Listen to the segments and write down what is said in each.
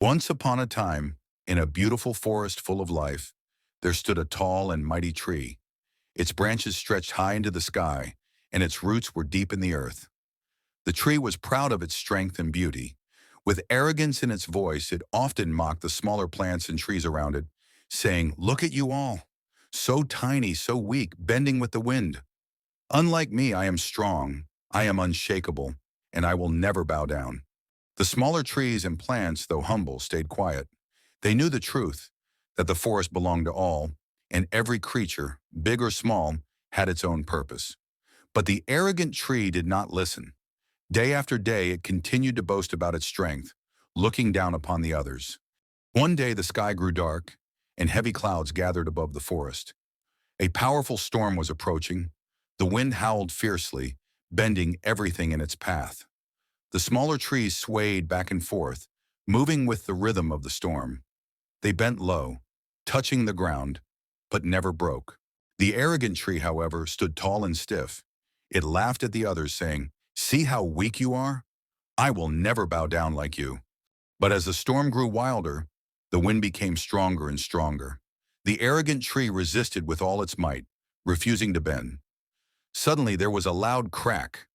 Once upon a time, in a beautiful forest full of life, there stood a tall and mighty tree. Its branches stretched high into the sky, and its roots were deep in the earth. The tree was proud of its strength and beauty. With arrogance in its voice, it often mocked the smaller plants and trees around it, saying, "Look at you all, so tiny, so weak, bending with the wind. Unlike me, I am strong, I am unshakable, and I will never bow down." The smaller trees and plants, though humble, stayed quiet. They knew the truth, that the forest belonged to all, and every creature, big or small, had its own purpose. But the arrogant tree did not listen. Day after day, it continued to boast about its strength, looking down upon the others. One day, the sky grew dark, and heavy clouds gathered above the forest. A powerful storm was approaching. The wind howled fiercely, bending everything in its path. The smaller trees swayed back and forth, moving with the rhythm of the storm. They bent low, touching the ground, but never broke. The arrogant tree, however, stood tall and stiff. It laughed at the others, saying, "See how weak you are? I will never bow down like you." But as the storm grew wilder, the wind became stronger and stronger. The arrogant tree resisted with all its might, refusing to bend. Suddenly there was a loud crack.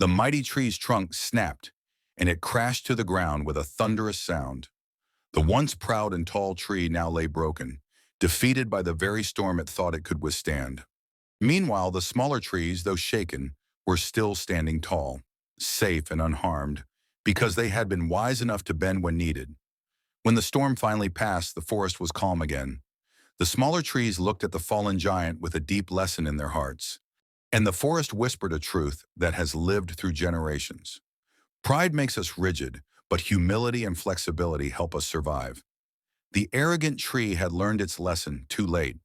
The mighty tree's trunk snapped, and it crashed to the ground with a thunderous sound. The once proud and tall tree now lay broken, defeated by the very storm it thought it could withstand. Meanwhile, the smaller trees, though shaken, were still standing tall, safe and unharmed, because they had been wise enough to bend when needed. When the storm finally passed, the forest was calm again. The smaller trees looked at the fallen giant with a deep lesson in their hearts. And the forest whispered a truth that has lived through generations. Pride makes us rigid, but humility and flexibility help us survive. The arrogant tree had learned its lesson too late,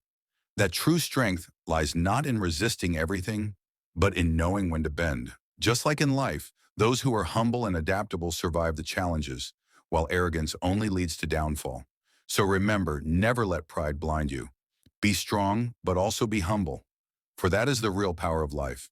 that true strength lies not in resisting everything, but in knowing when to bend. Just like in life, those who are humble and adaptable survive the challenges, while arrogance only leads to downfall. So remember, never let pride blind you. Be strong, but also be humble, for that is the real power of life.